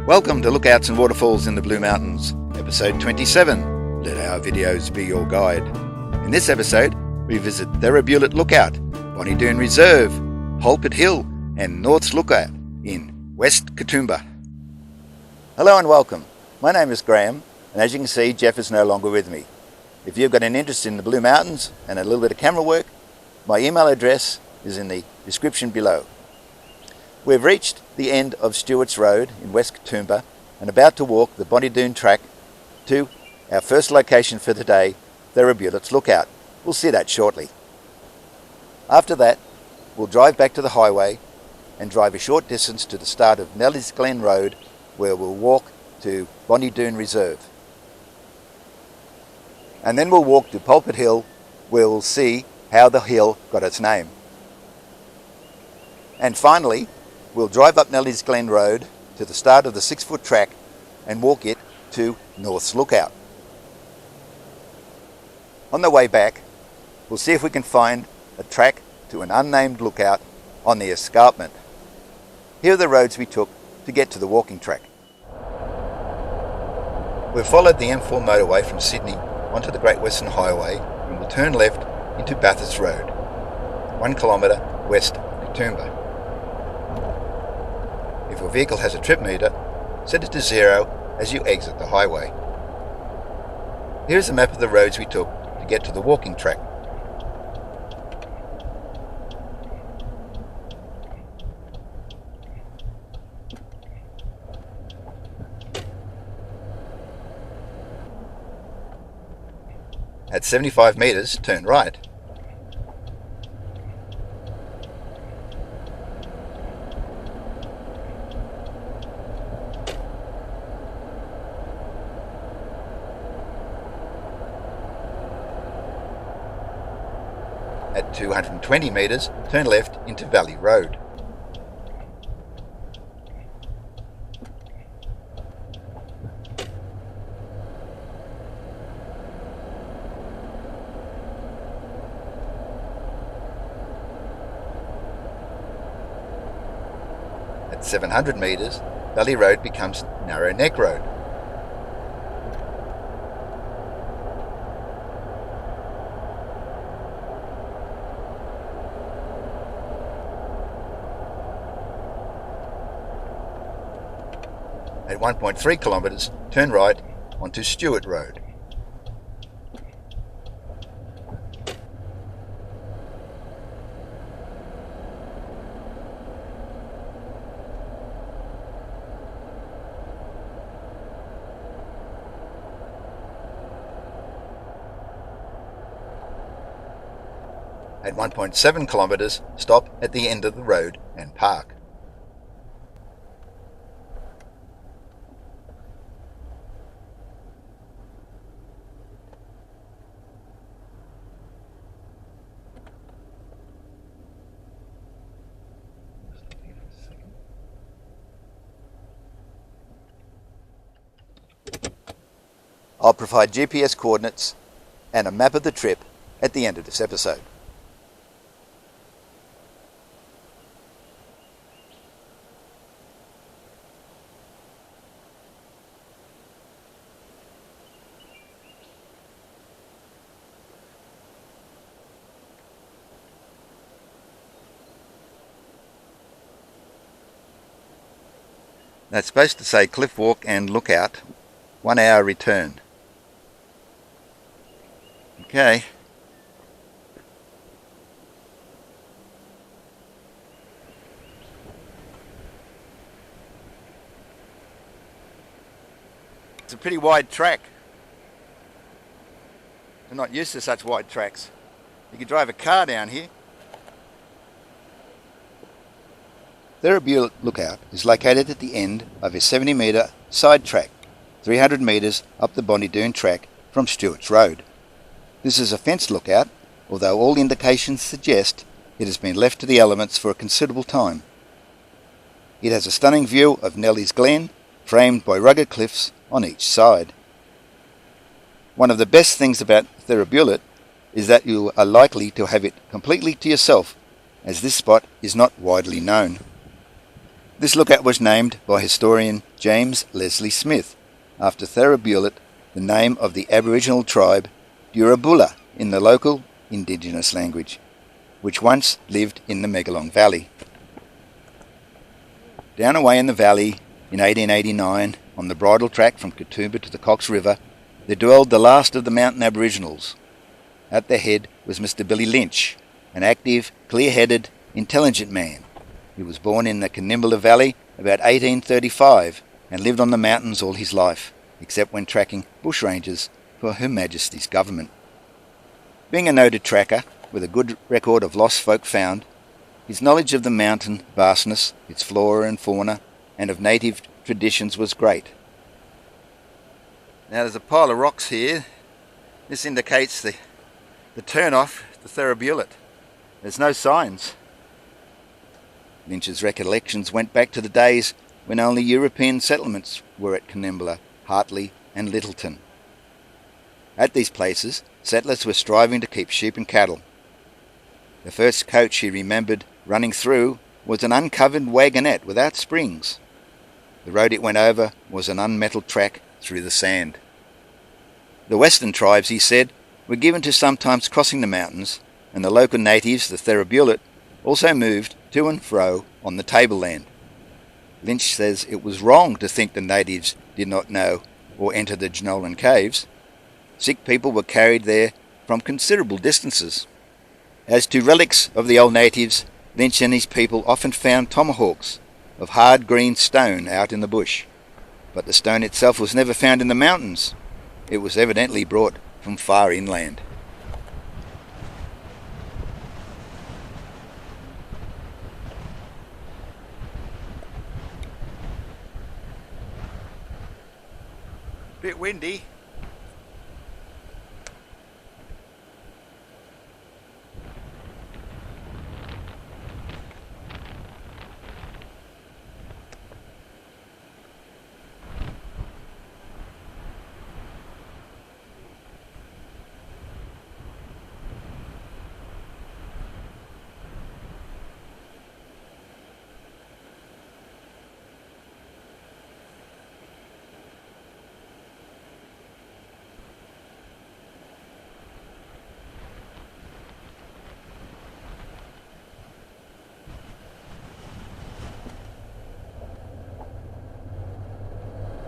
Welcome to Lookouts and Waterfalls in the Blue Mountains, episode 27, Let Our Videos Be Your Guide. In this episode, we visit Therabulat Lookout, Doon Reserve, Pulpit Hill and North's Lookout in West Katoomba. Hello and welcome. My name is Graham, and as you can see, Jeff is no longer with me. If you've got an interest in the Blue Mountains and a little bit of camera work, my email address is in the description below. We've reached the end of Stewart's Road in West Katoomba and about to walk the Doon track to our first location for the day, Therabulat Lookout. We'll see that shortly. After that, we'll drive back to the highway and drive a short distance to the start of Nelly's Glen Road, where we'll walk to Doon Reserve. And then we'll walk to Pulpit Hill, where we'll see how the hill got its name. And finally, we'll drive up Nelly's Glen Road to the start of the 6-foot track and walk it to North's Lookout. On the way back, we'll see if we can find a track to an unnamed lookout on the escarpment. Here are the roads we took to get to the walking track. We've followed the M4 motorway from Sydney onto the Great Western Highway and will turn left into Bathurst Road, 1 kilometre west of Katoomba. If your vehicle has a trip meter, set it to 0 as you exit the highway. Here's a map of the roads we took to get to the walking track. At 75 metres, turn right. At 220 metres, turn left into Valley Road. At 700 metres, Valley Road becomes Narrow Neck Road. At 1.3 kilometres, turn right onto Stewart Road. At 1.7 kilometres, stop at the end of the road and park. I'll provide GPS coordinates and a map of the trip at the end of this episode. That's supposed to say Cliff Walk and Lookout, 1 hour return. Okay. It's a pretty wide track. We're not used to such wide tracks. You could drive a car down here. Therabulat Lookout is located at the end of a 70-metre side track, 300 metres up the Doon track from Stewart's Road. This is a fenced lookout, although all indications suggest it has been left to the elements for a considerable time. It has a stunning view of Nelly's Glen, framed by rugged cliffs on each side. One of the best things about Therabulat is that you are likely to have it completely to yourself, as this spot is not widely known. This lookout was named by historian James Leslie Smith after Therabulat, the name of the Aboriginal tribe Therabulat in the local indigenous language, which once lived in the Megalong Valley. Down away in the valley in 1889, on the bridle track from Katoomba to the Cox River, there dwelled the last of the mountain Aboriginals. At their head was Mr. Billy Lynch, an active, clear-headed, intelligent man. He was born in the Katoomba Valley about 1835 and lived on the mountains all his life, except when tracking bushrangers for Her Majesty's government. Being a noted tracker, with a good record of lost folk found, his knowledge of the mountain vastness, its flora and fauna, and of native traditions was great. Now there's a pile of rocks here. This indicates the turn-off to Therabulat. There's no signs. Lynch's recollections went back to the days when only European settlements were at Katoomba, Hartley and Littleton. At these places, settlers were striving to keep sheep and cattle. The first coach he remembered running through was an uncovered wagonette without springs. The road it went over was an unmetalled track through the sand. The western tribes, he said, were given to sometimes crossing the mountains, and the local natives, the Therabulat, also moved to and fro on the tableland. Lynch says it was wrong to think the natives did not know or enter the Jenolan caves. Sick people were carried there from considerable distances. As to relics of the old natives, Lynch and his people often found tomahawks of hard green stone out in the bush, but the stone itself was never found in the mountains. It was evidently brought from far inland. Bit windy.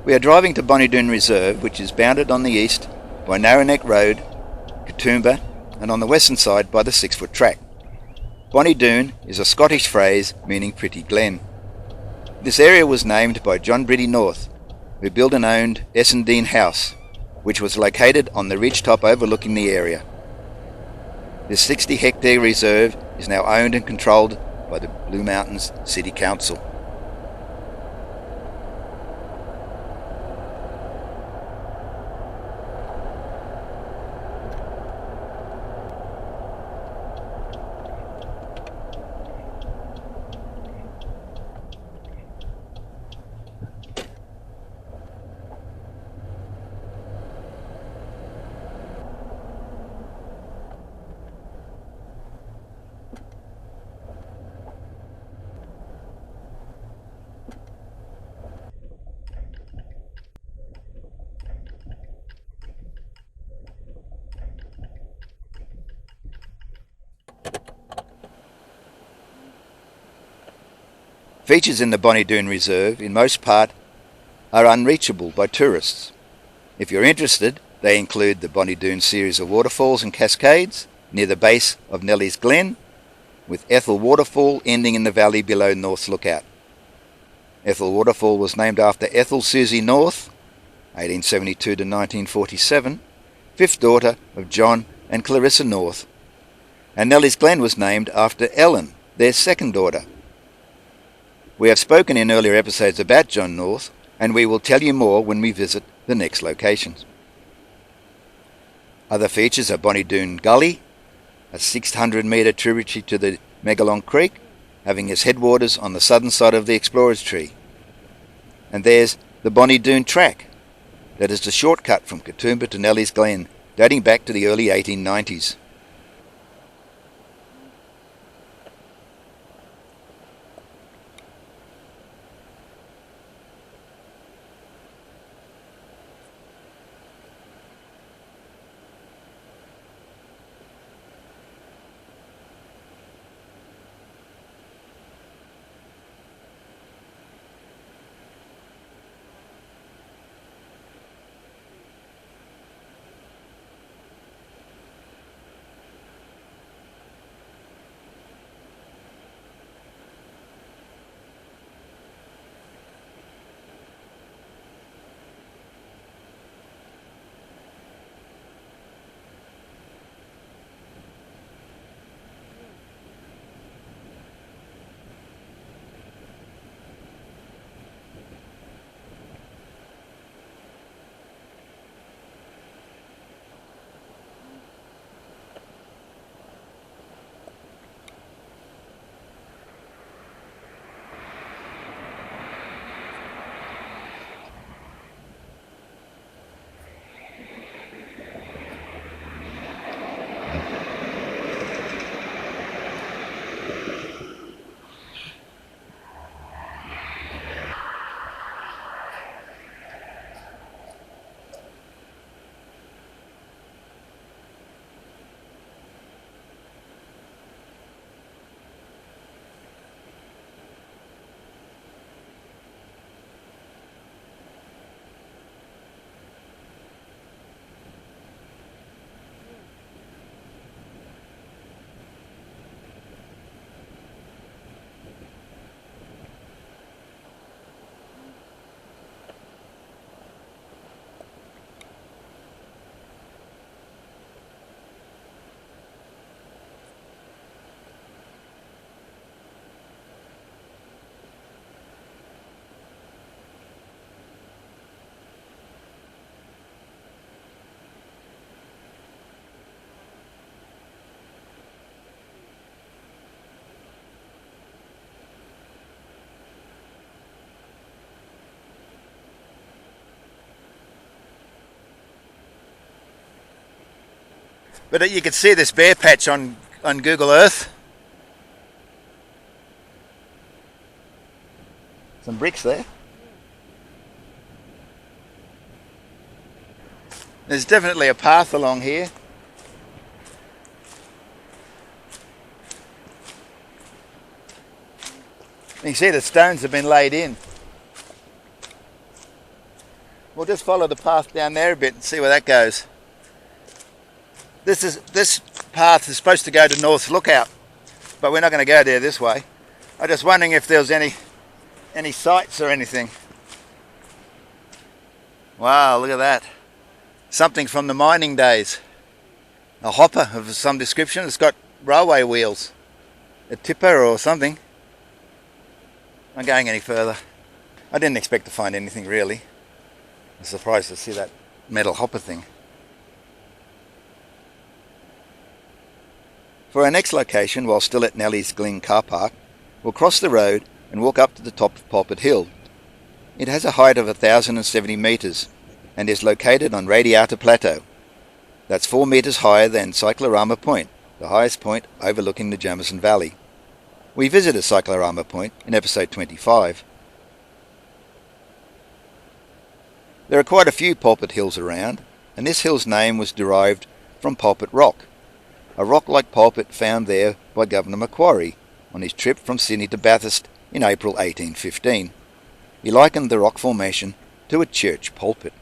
We are driving to Doon Reserve, which is bounded on the east by Narrowneck Road, Katoomba, and on the western side by the 6-foot track. Doon is a Scottish phrase meaning pretty glen. This area was named by John Briddy North, who built and owned Essendine House, which was located on the ridgetop overlooking the area. This 60-hectare reserve is now owned and controlled by the Blue Mountains City Council. Features in the Doon Reserve, in most part, are unreachable by tourists. If you're interested, they include the Doon series of waterfalls and cascades near the base of Nellie's Glen, with Ethel Waterfall ending in the valley below North Lookout. Ethel Waterfall was named after Ethel Susie North, 1872 to 1947, fifth daughter of John and Clarissa North, and Nellie's Glen was named after Ellen, their second daughter. We have spoken in earlier episodes about John North, and we will tell you more when we visit the next locations. Other features are Doon Gully, a 600-metre tributary to the Megalong Creek, having its headwaters on the southern side of the Explorers Tree. And there's the Doon Track, that is the shortcut from Katoomba to Nellie's Glen, dating back to the early 1890s. But you can see this bare patch on Google Earth. Some bricks there. There's definitely a path along here. You can see the stones have been laid in. We'll just follow the path down there a bit and see where that goes. This path is supposed to go to North Lookout, but we're not going to go there this way. I'm just wondering if there's any sights or anything. Wow, look at that. Something from the mining days. A hopper of some description. It's got railway wheels. A tipper or something. I'm not going any further. I didn't expect to find anything really. I'm surprised to see that metal hopper thing. For our next location, while still at Nelly's Glen car park, we'll cross the road and walk up to the top of Pulpit Hill. It has a height of 1,070 metres and is located on Radiata Plateau. That's 4 metres higher than Cyclorama Point, the highest point overlooking the Jamison Valley. We visited Cyclorama Point in episode 25. There are quite a few Pulpit Hills around, and this hill's name was derived from Pulpit Rock, a rock-like pulpit found there by Governor Macquarie on his trip from Sydney to Bathurst in April 1815. He likened the rock formation to a church pulpit.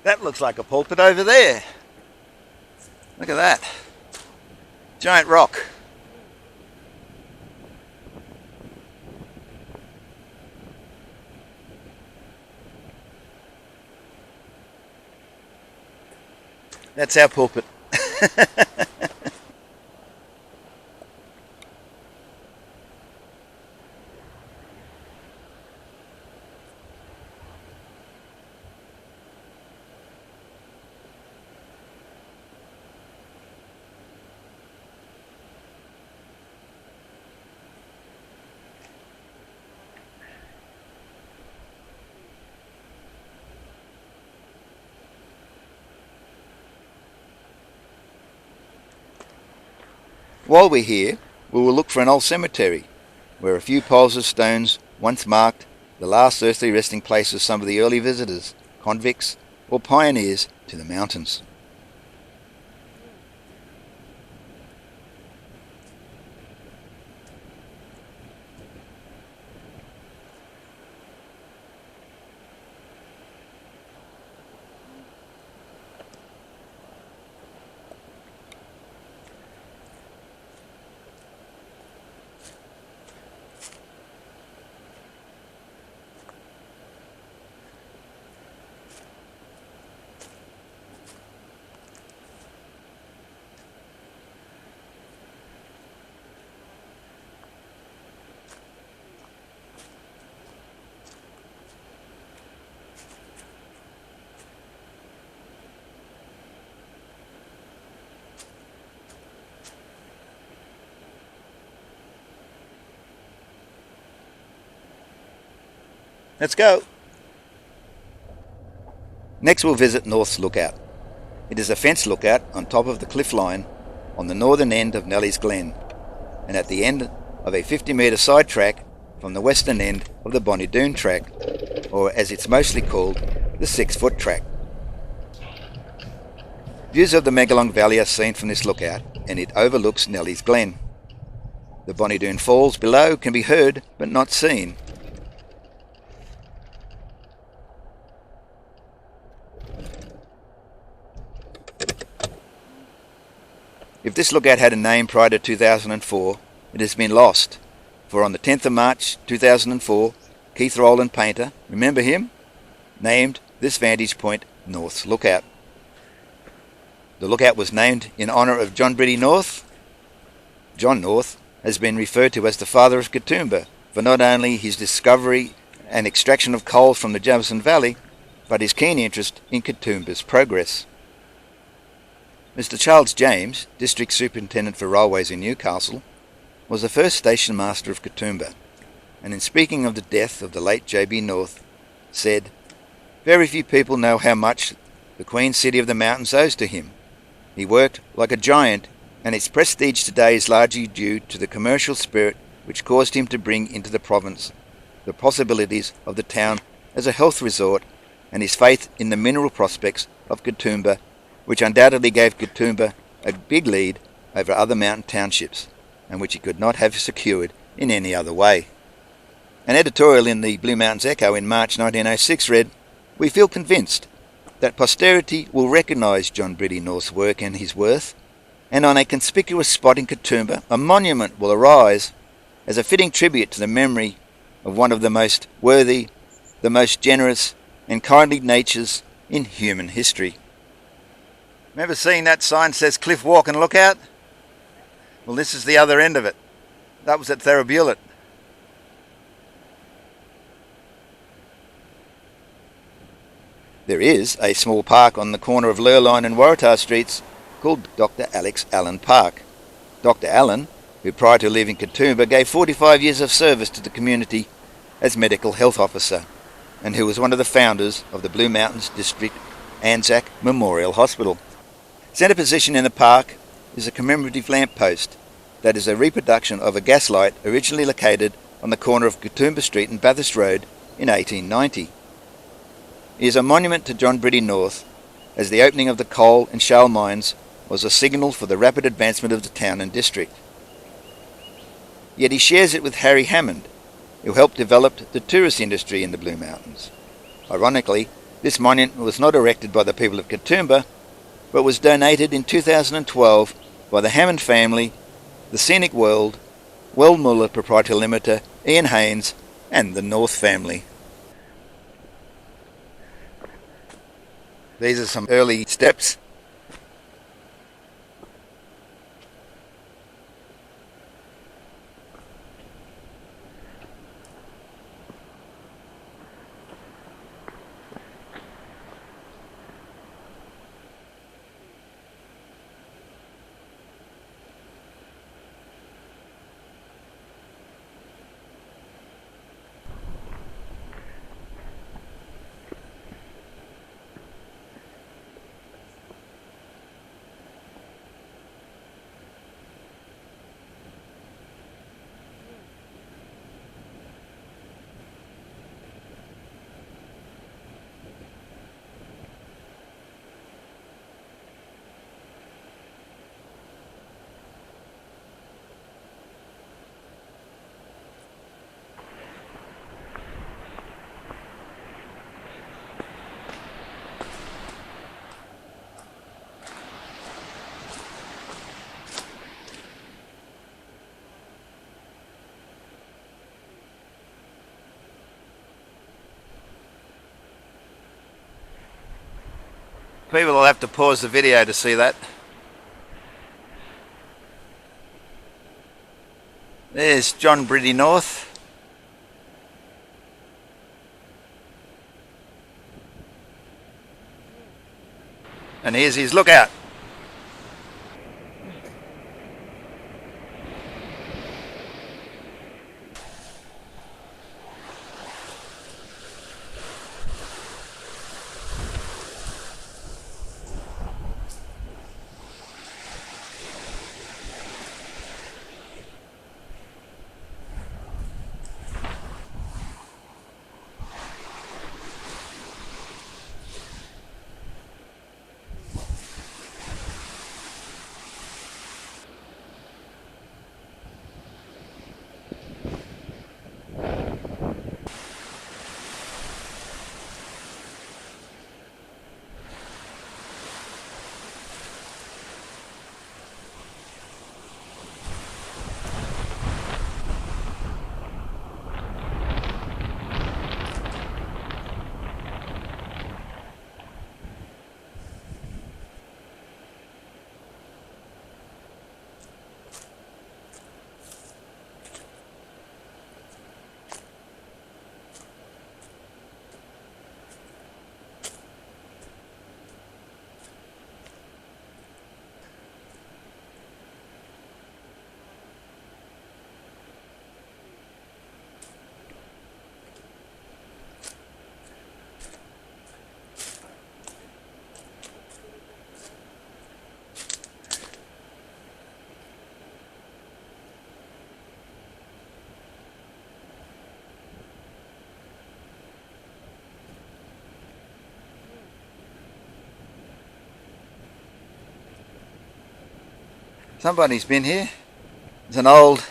That looks like a pulpit over there. Look at that. Giant rock. That's our pulpit. While we're here, we will look for an old cemetery, where a few piles of stones once marked the last earthly resting place of some of the early visitors, convicts, or pioneers to the mountains. Let's go. Next we'll visit North's Lookout. It is a fenced lookout on top of the cliff line on the northern end of Nelly's Glen and at the end of a 50-metre side track from the western end of the Bonnie Doon track, or as it's mostly called, the 6-foot track. Views of the Megalong Valley are seen from this lookout and it overlooks Nelly's Glen. The Bonnie Doon Falls below can be heard but not seen. If this lookout had a name prior to 2004, it has been lost, for on the 10th of March 2004, Keith Rowland Painter, remember him, named this vantage point North's Lookout. The lookout was named in honour of John Briddy North. John North has been referred to as the father of Katoomba for not only his discovery and extraction of coal from the Jamison Valley, but his keen interest in Katoomba's progress. Mr. Charles James, District Superintendent for Railways in Newcastle, was the first station master of Katoomba, and in speaking of the death of the late J.B. North, said, "Very few people know how much the Queen City of the Mountains owes to him. He worked like a giant, and its prestige today is largely due to the commercial spirit which caused him to bring into the province the possibilities of the town as a health resort, and his faith in the mineral prospects of Katoomba, which undoubtedly gave Katoomba a big lead over other mountain townships, and which he could not have secured in any other way." An editorial in the Blue Mountains Echo in March 1906 read, "We feel convinced that posterity will recognise John Bridie North's work and his worth, and on a conspicuous spot in Katoomba a monument will arise as a fitting tribute to the memory of one of the most worthy, the most generous and kindly natures in human history." Remember seeing that sign says Cliff Walk and Lookout? Well, this is the other end of it. That was at Therabulat. There is a small park on the corner of Lurline and Waratah Streets called Dr. Alex Allen Park. Dr. Allen, who prior to leaving Katoomba gave 45 years of service to the community as medical health officer, and who was one of the founders of the Blue Mountains District Anzac Memorial Hospital. Centre position in the park is a commemorative lamp post that is a reproduction of a gaslight originally located on the corner of Katoomba Street and Bathurst Road in 1890. It is a monument to John Bridie North, as the opening of the coal and shale mines was a signal for the rapid advancement of the town and district. Yet he shares it with Harry Hammond, who helped develop the tourist industry in the Blue Mountains. Ironically, this monument was not erected by the people of Katoomba, but was donated in 2012 by the Hammond family, the Scenic World, Muller Proprietary Limited, Ian Haynes, and the North family. These are some early steps. People will have to pause the video to see that. There's John Bridie North. And here's his lookout. Somebody's been here. It's an old,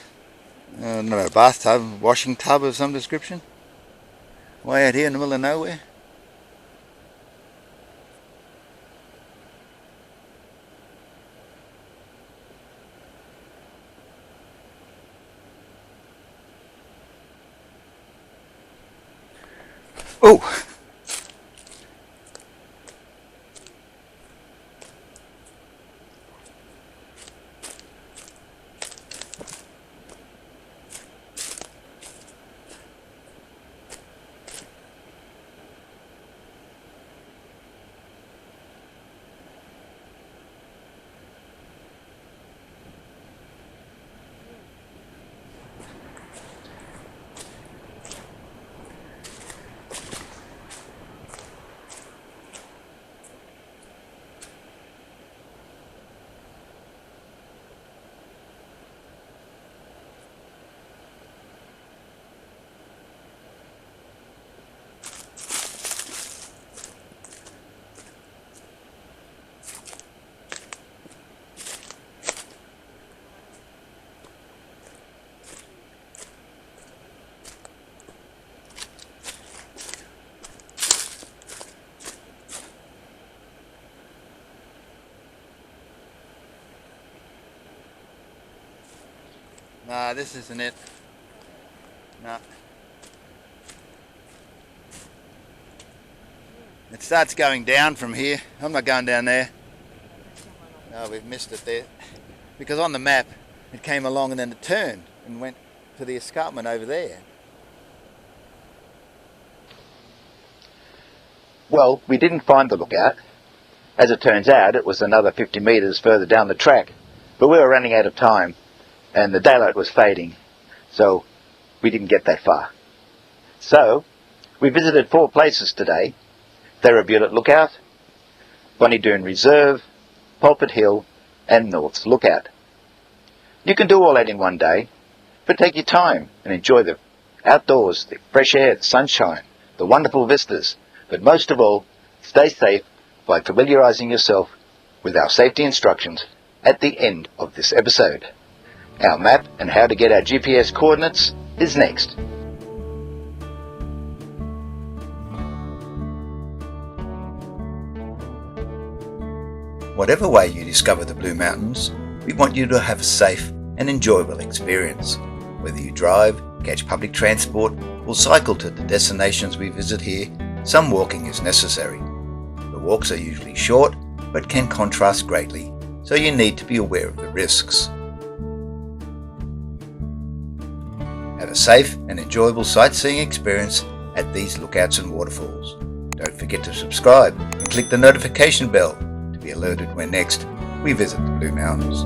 I don't know, bathtub, washing tub of some description. Way out here in the middle of nowhere. Oh! Nah, this isn't it. Nah. It starts going down from here. I'm not going down there. No, we've missed it there. Because on the map, it came along and then it turned and went to the escarpment over there. Well, we didn't find the lookout. As it turns out, it was another 50 metres further down the track. But we were running out of time and the daylight was fading, so we didn't get that far. So, we visited 4 places today: Therabulat Lookout, Doon Reserve, Pulpit Hill and North's Lookout. You can do all that in one day, but take your time and enjoy the outdoors, the fresh air, the sunshine, the wonderful vistas, but most of all, stay safe by familiarising yourself with our safety instructions at the end of this episode. Our map and how to get our GPS coordinates is next. Whatever way you discover the Blue Mountains, we want you to have a safe and enjoyable experience. Whether you drive, catch public transport, or cycle to the destinations we visit here, some walking is necessary. The walks are usually short, but can contrast greatly, so you need to be aware of the risks. Have a safe and enjoyable sightseeing experience at these lookouts and waterfalls. Don't forget to subscribe and click the notification bell to be alerted when next we visit the Blue Mountains.